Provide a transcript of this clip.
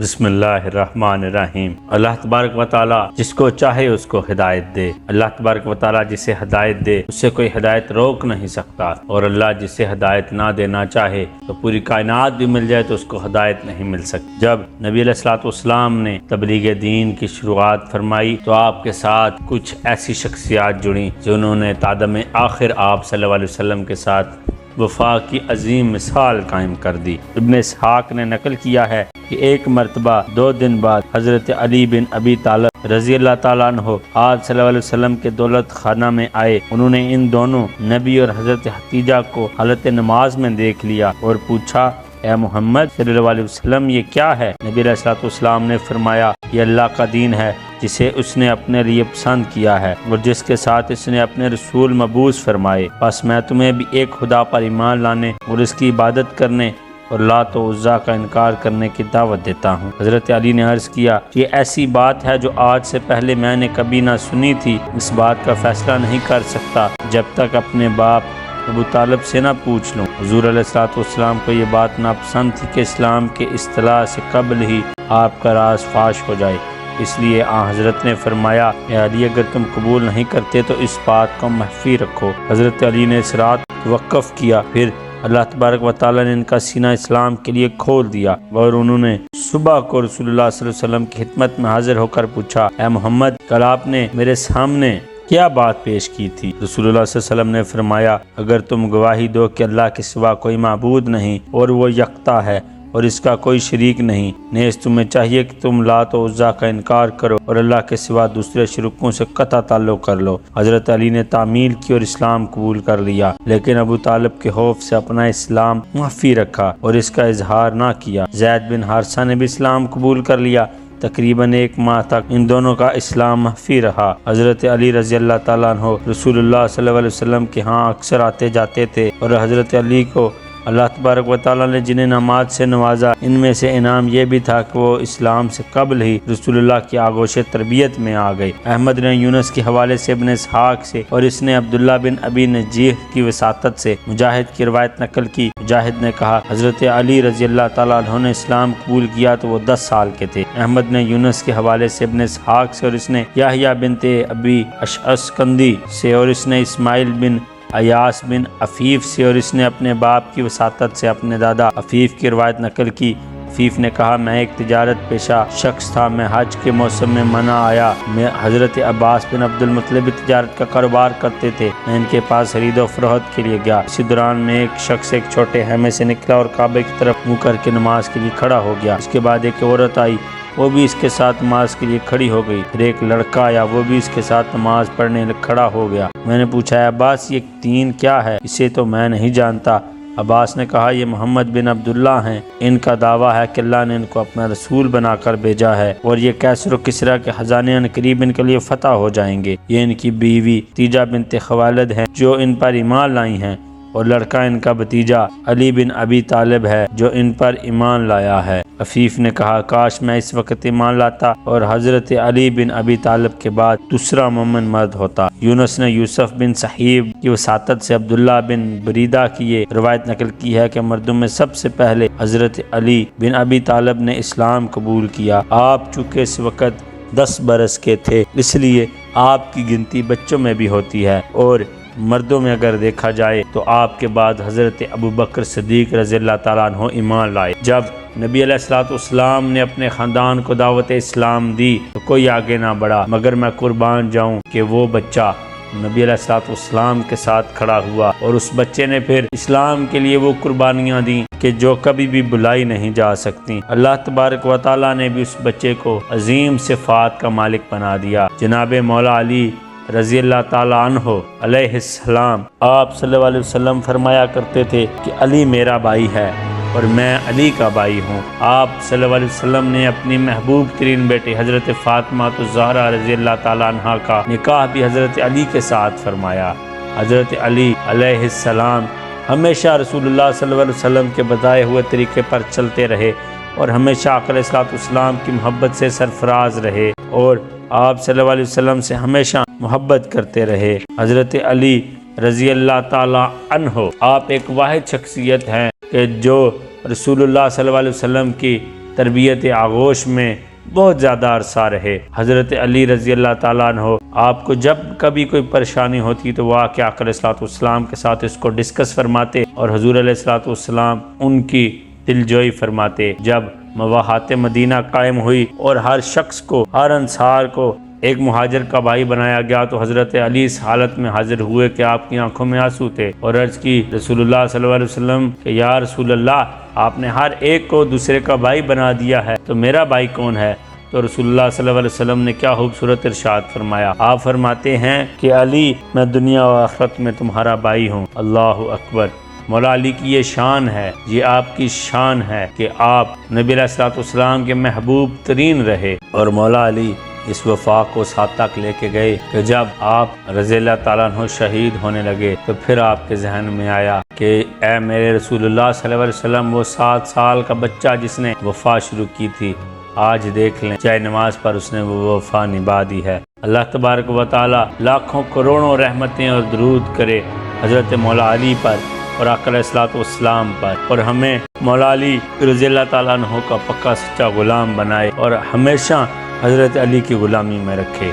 بسم اللہ الرحمن الرحیم۔ اللہ تبارک و تعالی جس کو چاہے اس کو ہدایت دے۔ اللہ تبارک و تعالی جسے ہدایت دے اسے کوئی ہدایت روک نہیں سکتا، اور اللہ جسے ہدایت نہ دینا چاہے تو پوری کائنات بھی مل جائے تو اس کو ہدایت نہیں مل سکتی۔ جب نبی علیہ الصلوۃ والسلام نے تبلیغ دین کی شروعات فرمائی تو آپ کے ساتھ کچھ ایسی شخصیات جڑیں جنہوں نے تادم آخر آپ صلی اللہ علیہ وسلم کے ساتھ وفا کی عظیم مثال قائم کر دی۔ ابن اسحاق نے نقل کیا ہے کہ ایک مرتبہ 2 دن بعد حضرت علی بن ابی طالب رضی اللہ تعالیٰ عنہ آپ صلی اللہ علیہ وسلم کے دولت خانہ میں آئے۔ انہوں نے ان دونوں نبی اور حضرت ختیجہ کو حالت نماز میں دیکھ لیا اور پوچھا، اے محمد صلی اللہ علیہ وسلم یہ کیا ہے؟ نبی علیہ الصلوۃ والسلام نے فرمایا، یہ اللہ کا دین ہے جسے اس نے اپنے لیے پسند کیا ہے اور جس کے ساتھ اس نے اپنے رسول مبعوث فرمائے۔ بس میں تمہیں بھی ایک خدا پر ایمان لانے اور اس کی عبادت کرنے اور لات و عزا کا انکار کرنے کی دعوت دیتا ہوں۔ حضرت علی نے عرض کیا، یہ ایسی بات ہے جو آج سے پہلے میں نے کبھی نہ سنی تھی۔ اس بات کا فیصلہ نہیں کر سکتا جب تک اپنے باپ ابو طالب سے نہ پوچھ لوں۔ حضور علیہ الصلوۃ والسلام کو یہ بات ناپسند تھی کہ اسلام کے اصطلاح سے قبل ہی آپ کا راز فاش ہو جائے، اس لیے حضرت نے فرمایا، اے علی اگر تم قبول نہیں کرتے تو اس بات کو مخفی رکھو۔ حضرت علی نے اس رات توقف کیا، پھر اللہ تبارک و تعالیٰ نے ان کا سینہ اسلام کے لیے کھول دیا اور انہوں نے صبح کو رسول اللہ صلی اللہ علیہ وسلم کی خدمت میں حاضر ہو کر پوچھا، اے محمد کل آپ نے میرے سامنے کیا بات پیش کی تھی؟ رسول اللہ صلی اللہ علیہ وسلم نے فرمایا، اگر تم گواہی دو کہ اللہ کے سوا کوئی معبود نہیں اور وہ یکتا ہے اور اس کا کوئی شریک نہیں، نیز تمہیں چاہیے کہ تم لات و عزا کا انکار کرو اور اللہ کے سوا دوسرے شرکوں سے قطع تعلق کر لو۔ حضرت علی نے تعمیل کی اور اسلام قبول کر لیا، لیکن ابو طالب کے خوف سے اپنا اسلام مخفی رکھا اور اس کا اظہار نہ کیا۔ زید بن حارثہ نے بھی اسلام قبول کر لیا۔ تقریباً 1 ماہ تک ان دونوں کا اسلام مخفی رہا۔ حضرت علی رضی اللہ تعالیٰ عنہ رسول اللہ صلی اللہ علیہ وسلم کے ہاں اکثر آتے جاتے تھے، اور حضرت علی کو اللہ تبارک و تعالیٰ نے جنہیں نماز سے نوازا ان میں سے انعام یہ بھی تھا کہ وہ اسلام سے قبل ہی رسول اللہ کی آغوش تربیت میں آ گئے۔ احمد نے یونس کے حوالے سے ابن اسحاق سے اور اس نے عبداللہ بن ابی نجیح کی وساطت سے مجاہد کی روایت نقل کی۔ مجاہد نے کہا، حضرت علی رضی اللہ تعالیٰ عنہ نے اسلام قبول کیا تو وہ 10 سال کے تھے۔ احمد نے یونس کے حوالے سے ابن اسحاق سے اور اس نے یحییٰ بنت ابی اشعث سے اور اس نے اسماعیل بن ایاس بن عفیف سے اور اس نے اپنے باپ کی وساطت سے اپنے دادا عفیف کی روایت نقل کی۔ عفیف نے کہا، میں ایک تجارت پیشہ شخص تھا، میں حج کے موسم میں منع آیا۔ میں حضرت عباس بن عبد المطلب تجارت کا کاروبار کرتے تھے، میں ان کے پاس خرید و فروخت کے لیے گیا۔ اسی دوران میں ایک شخص ایک چھوٹے خیمے سے نکلا اور کعبے کی طرف منہ کر کے نماز کے لیے کھڑا ہو گیا۔ اس کے بعد ایک عورت آئی، وہ بھی اس کے ساتھ نماز کے لیے کھڑی ہو گئی۔ پھر ایک لڑکا آیا، وہ بھی اس کے ساتھ نماز پڑھنے کھڑا ہو گیا۔ میں نے پوچھا، عباس یہ 3 کیا ہے؟ اسے تو میں نہیں جانتا۔ عباس نے کہا، یہ محمد بن عبداللہ ہیں، ان کا دعویٰ ہے کہ اللہ نے ان کو اپنا رسول بنا کر بھیجا ہے، اور یہ کیسر و کسریٰ کے خزانے ان قریب ان کے لیے فتح ہو جائیں گے۔ یہ ان کی بیوی ختیجہ بنت خویلد ہیں جو ان پر ایمان لائی ہیں، اور لڑکا ان کا بھتیجا علی بن ابی طالب ہے جو ان پر ایمان لایا ہے۔ عفیف نے کہا، کاش میں اس وقت ایمان لاتا اور حضرت علی بن ابی طالب کے بعد دوسرا مومن مرد ہوتا۔ یونس نے یوسف بن صحیب کی وساطت سے عبداللہ بن بریدہ کی یہ روایت نقل کی ہے کہ مردوں میں سب سے پہلے حضرت علی بن ابی طالب نے اسلام قبول کیا۔ آپ چونکہ اس وقت 10 برس کے تھے، اس لیے آپ کی گنتی بچوں میں بھی ہوتی ہے، اور مردوں میں اگر دیکھا جائے تو آپ کے بعد حضرت ابوبکر صدیق رضی اللہ تعالیٰ عنہ ایمان لائے۔ جب نبی علیہ الصلوۃ والسلام نے اپنے خاندان کو دعوت اسلام دی تو کوئی آگے نہ بڑھا، مگر میں قربان جاؤں کہ وہ بچہ نبی علیہ الصلوۃ والسلام کے ساتھ کھڑا ہوا، اور اس بچے نے پھر اسلام کے لیے وہ قربانیاں دیں کہ جو کبھی بھی بلائی نہیں جا سکتی۔ اللہ تبارک و تعالیٰ نے بھی اس بچے کو عظیم صفات کا مالک بنا دیا۔ جناب مولا علی رضی اللہ تعالیٰ عنہ علیہ السلام آپ صلی اللہ علیہ وسلم فرمایا کرتے تھے کہ علی میرا بھائی ہے اور میں علی کا بھائی ہوں۔ آپ صلی اللہ علیہ وسلم نے اپنی محبوب ترین بیٹی حضرت فاطمہ الزہرا رضی اللہ تعالیٰ عنہ کا نکاح بھی حضرت علی کے ساتھ فرمایا۔ حضرت علی علیہ السلام ہمیشہ رسول اللہ صلی اللہ علیہ وسلم کے بتائے ہوئے طریقے پر چلتے رہے اور ہمیشہ آقا علیہ السلام کی محبت سے سرفراز رہے، اور آپ صلی اللہ علیہ وسلم سے ہمیشہ محبت کرتے رہے۔ حضرت علی رضی اللہ تعالیٰ عنہ آپ ایک واحد شخصیت ہیں کہ جو رسول اللہ صلی اللہ علیہ وسلم کی تربیت آغوش میں بہت زیادہ عرصہ رہے۔ حضرت علی رضی اللہ تعالیٰ عنہ آپ کو جب کبھی کوئی پریشانی ہوتی تو وہ آ کے آقا علیہ الصلوۃ والسلام کے ساتھ اس کو ڈسکس فرماتے اور حضور علیہ الصلوۃ والسلام ان کی دلجوئی فرماتے۔ جب مواحات مدینہ قائم ہوئی اور ہر شخص کو، ہر انصار کو ایک مہاجر کا بھائی بنایا گیا تو حضرت علی اس حالت میں حاضر ہوئے کہ آپ کی آنکھوں میں آنسو تھے اور عرض کی رسول اللہ صلی اللہ علیہ وسلم کہ یا رسول اللہ، آپ نے ہر ایک کو دوسرے کا بھائی بنا دیا ہے، تو میرا بھائی کون ہے؟ تو رسول اللہ صلی اللہ علیہ وسلم نے کیا خوبصورت ارشاد فرمایا۔ آپ فرماتے ہیں کہ علی، میں دنیا و آخرت میں تمہارا بھائی ہوں۔ اللہ اکبر۔ مولا علی کی یہ شان ہے، یہ آپ کی شان ہے کہ آپ نبی علیہ الصلوۃ والسلام کے محبوب ترین رہے۔ اور مولا علی اس وفا کو ساتھ تک لے کے گئے کہ جب آپ رضی اللہ تعالیٰ عنہ شہید ہونے لگے تو پھر آپ کے ذہن میں آیا کہ اے میرے رسول اللہ صلی اللہ علیہ وسلم، وہ 7 سال کا بچہ جس نے وفا شروع کی تھی، آج دیکھ لیں چاہے نماز پر اس نے وہ وفا نبھا دی ہے۔ اللہ تبارک و تعالیٰ لاکھوں کروڑوں رحمتیں اور درود کرے حضرت مولا علی پر اور آقا علیہ الصلوۃ والسلام پر، اور ہمیں مولا علی رضی اللہ تعالیٰ عنہ کا پکا سچا غلام بنائے اور ہمیشہ حضرت علی کی غلامی میں رکھے۔